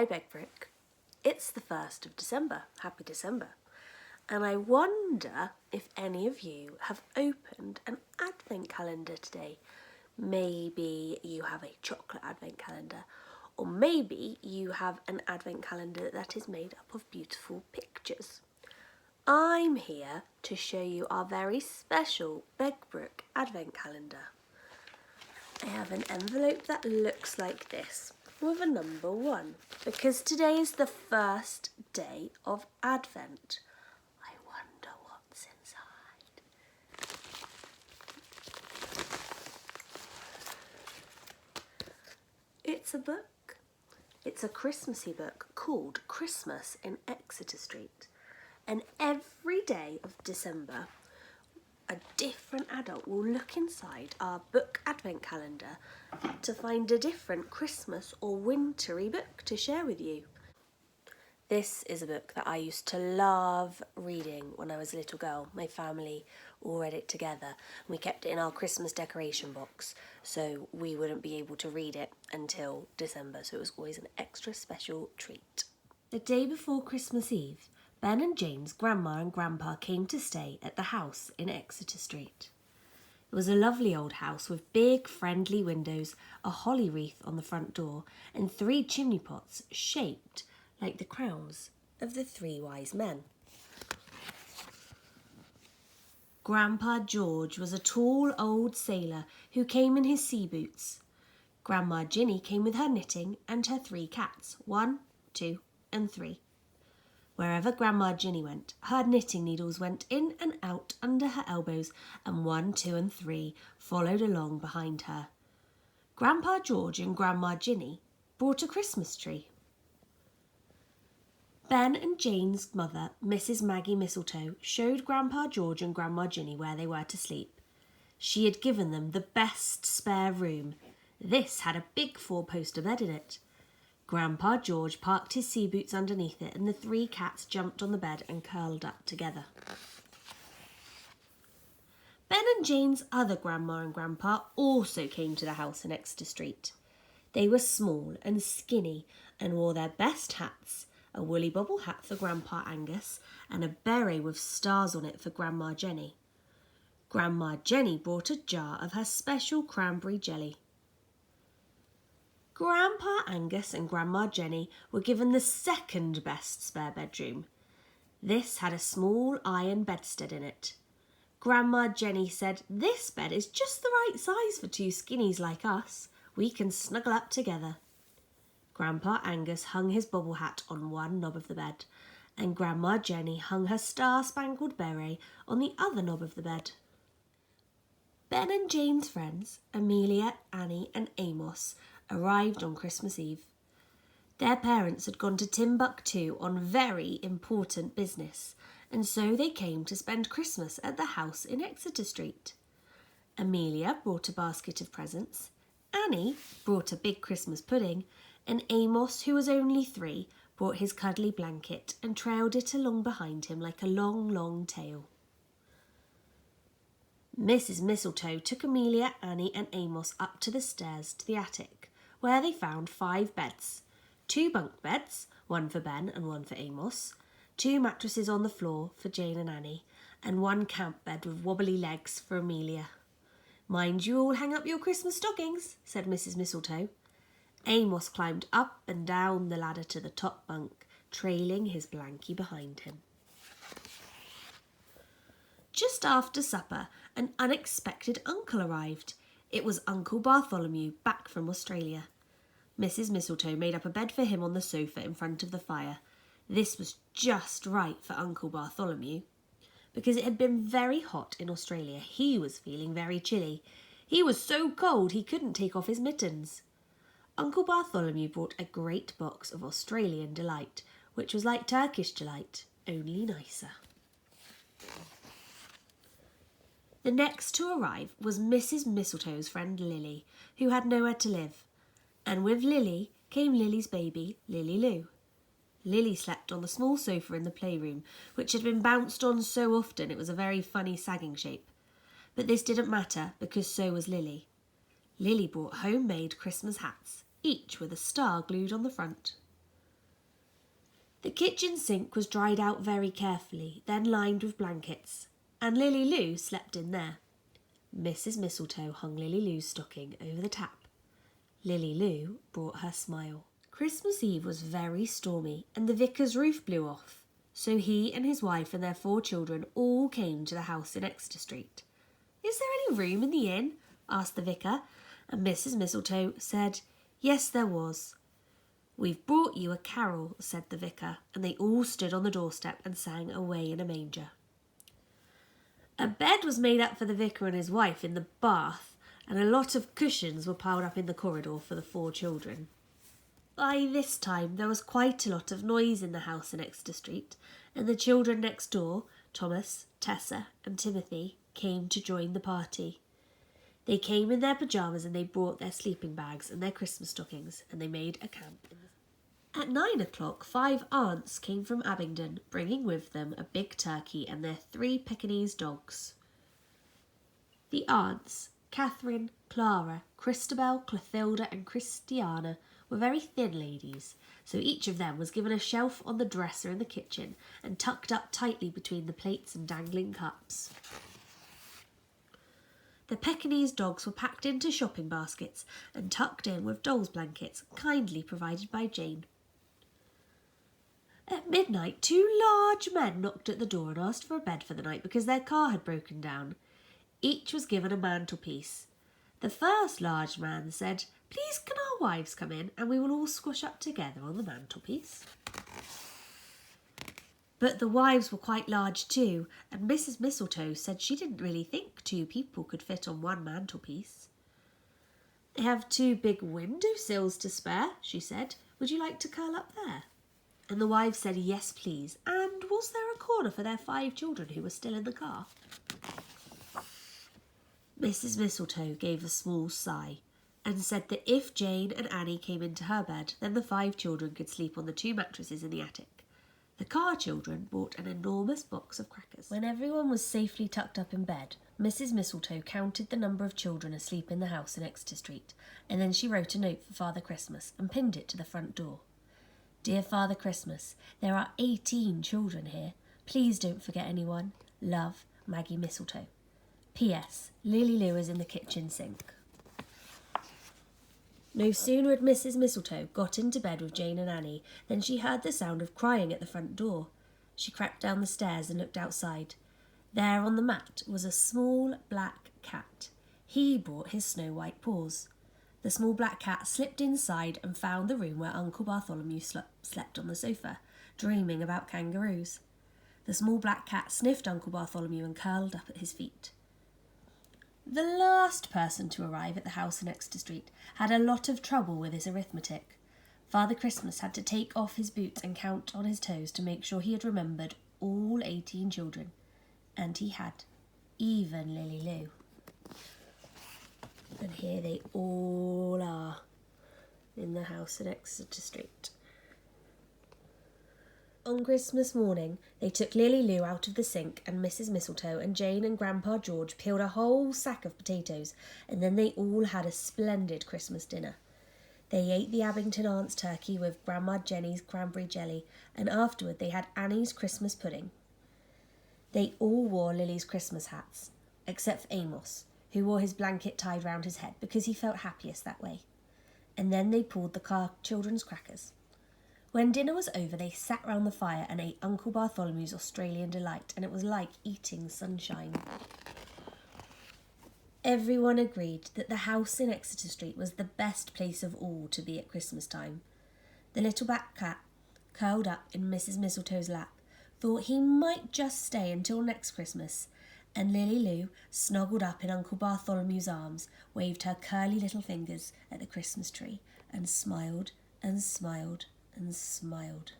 Hi BegBOOK. It's the 1st of December. Happy December. And I wonder if any of you have opened an advent calendar today. Maybe you have a chocolate advent calendar, or maybe you have an advent calendar that is made up of beautiful pictures. I'm here to show you our very special BegBOOK advent calendar. I have an envelope that looks like this with a number 1 because today is the first day of Advent. I wonder what's inside. It's a book. It's a Christmassy book called Christmas in Exeter Street. And every day of December, a different adult will look inside our book advent calendar to find a different Christmas or wintry book to share with you. This is a book that I used to love reading when I was a little girl. My family all read it together. We kept it in our Christmas decoration box so we wouldn't be able to read it until December, so it was always an extra special treat. The day before Christmas Eve, Ben and Jane's grandma and grandpa came to stay at the house in Exeter Street. It was a lovely old house with big friendly windows, a holly wreath on the front door, and 3 chimney pots shaped like the crowns of the 3 wise men. Grandpa George was a tall old sailor who came in his sea boots. Grandma Ginny came with her knitting and her 3 cats, 1, 2 and 3. Wherever Grandma Ginny went, her knitting needles went in and out under her elbows, and 1, 2 and 3 followed along behind her. Grandpa George and Grandma Ginny brought a Christmas tree. Ben and Jane's mother, Mrs. Maggie Mistletoe, showed Grandpa George and Grandma Ginny where they were to sleep. She had given them the best spare room. This had a big 4-poster bed in it. Grandpa George parked his sea boots underneath it, and the 3 cats jumped on the bed and curled up together. Ben and Jane's other grandma and grandpa also came to the house in Exeter Street. They were small and skinny and wore their best hats, a woolly bobble hat for Grandpa Angus and a beret with stars on it for Grandma Jenny. Grandma Jenny brought a jar of her special cranberry jelly. Grandpa Angus and Grandma Jenny were given the second best spare bedroom. This had a small iron bedstead in it. Grandma Jenny said, "This bed is just the right size for 2 skinnies like us. We can snuggle up together." Grandpa Angus hung his bobble hat on one knob of the bed, and Grandma Jenny hung her star-spangled beret on the other knob of the bed. Ben and Jane's friends, Amelia, Annie and Amos, arrived on Christmas Eve. Their parents had gone to Timbuktu on very important business, and so they came to spend Christmas at the house in Exeter Street. Amelia brought a basket of presents, Annie brought a big Christmas pudding, and Amos, who was only 3, brought his cuddly blanket and trailed it along behind him like a long, long tail. Mrs. Mistletoe took Amelia, Annie and Amos up to the stairs to the attic, where they found 5 beds, 2 bunk beds, 1 for Ben and 1 for Amos, 2 mattresses on the floor for Jane and Annie, and 1 camp bed with wobbly legs for Amelia. "Mind you all hang up your Christmas stockings," said Mrs. Mistletoe. Amos climbed up and down the ladder to the top bunk, trailing his blankie behind him. Just after supper, an unexpected uncle arrived. It was Uncle Bartholomew, back from Australia. Mrs. Mistletoe made up a bed for him on the sofa in front of the fire. This was just right for Uncle Bartholomew. Because it had been very hot in Australia, he was feeling very chilly. He was so cold he couldn't take off his mittens. Uncle Bartholomew brought a great box of Australian delight, which was like Turkish delight, only nicer. The next to arrive was Mrs. Mistletoe's friend Lily, who had nowhere to live. And with Lily came Lily's baby, Lily Lou. Lily slept on the small sofa in the playroom, which had been bounced on so often it was a very funny sagging shape. But this didn't matter because so was Lily. Lily brought homemade Christmas hats, each with a star glued on the front. The kitchen sink was dried out very carefully, then lined with blankets, and Lily Lou slept in there. Mrs. Mistletoe hung Lily Lou's stocking over the tap. Lily Lou brought her smile. Christmas Eve was very stormy, and the vicar's roof blew off, so he and his wife and their 4 children all came to the house in Exeter Street. "Is there any room in the inn?" asked the vicar, and Mrs. Mistletoe said, "Yes, there was." "We've brought you a carol," said the vicar, and they all stood on the doorstep and sang Away in a Manger. A bed was made up for the vicar and his wife in the bath, and a lot of cushions were piled up in the corridor for the 4 children. By this time there was quite a lot of noise in the house in Exeter Street, and the children next door, Thomas, Tessa and Timothy, came to join the party. They came in their pyjamas and they brought their sleeping bags and their Christmas stockings, and they made a camp. At 9 o'clock, 5 aunts came from Abingdon, bringing with them a big turkey and their 3 Pekingese dogs. The aunts, Catherine, Clara, Christabel, Clothilda and Christiana, were very thin ladies, so each of them was given a shelf on the dresser in the kitchen and tucked up tightly between the plates and dangling cups. The Pekingese dogs were packed into shopping baskets and tucked in with dolls' blankets, kindly provided by Jane. At midnight, 2 large men knocked at the door and asked for a bed for the night because their car had broken down. Each was given a mantelpiece. The first large man said, "Please can our wives come in and we will all squash up together on the mantelpiece?" But the wives were quite large too, and Mrs. Mistletoe said she didn't really think 2 people could fit on one mantelpiece. "They have 2 big window sills to spare," she said. "Would you like to curl up there?" And the wives said yes please, and was there a corner for their 5 children who were still in the car? Mrs. Mistletoe gave a small sigh and said that if Jane and Annie came into her bed, then the 5 children could sleep on the 2 mattresses in the attic. The car children bought an enormous box of crackers. When everyone was safely tucked up in bed, Mrs. Mistletoe counted the number of children asleep in the house in Exeter Street, and then she wrote a note for Father Christmas and pinned it to the front door. "Dear Father Christmas, there are 18 children here. Please don't forget anyone. Love, Maggie Mistletoe. P.S. Lily Lou is in the kitchen sink." No sooner had Mrs. Mistletoe got into bed with Jane and Annie than she heard the sound of crying at the front door. She crept down the stairs and looked outside. There on the mat was a small black cat. He brought his snow-white paws. The small black cat slipped inside and found the room where Uncle Bartholomew slept on the sofa, dreaming about kangaroos. The small black cat sniffed Uncle Bartholomew and curled up at his feet. The last person to arrive at the house in Exeter Street had a lot of trouble with his arithmetic. Father Christmas had to take off his boots and count on his toes to make sure he had remembered all 18 children. And he had, even Lily Lou. And here they all are in the house in Exeter Street. On Christmas morning, they took Lily Lou out of the sink, and Mrs. Mistletoe and Jane and Grandpa George peeled a whole sack of potatoes, and then they all had a splendid Christmas dinner. They ate the Abington aunt's turkey with Grandma Jenny's cranberry jelly, and afterward they had Annie's Christmas pudding. They all wore Lily's Christmas hats, except for Amos, who wore his blanket tied round his head because he felt happiest that way. And then they pulled the children's crackers. When dinner was over, they sat round the fire and ate Uncle Bartholomew's Australian Delight, and it was like eating sunshine. Everyone agreed that the house in Exeter Street was the best place of all to be at Christmas time. The little black cat, curled up in Mrs. Mistletoe's lap, thought he might just stay until next Christmas, and Lily Lou, snuggled up in Uncle Bartholomew's arms, waved her curly little fingers at the Christmas tree and smiled and smiled and smiled.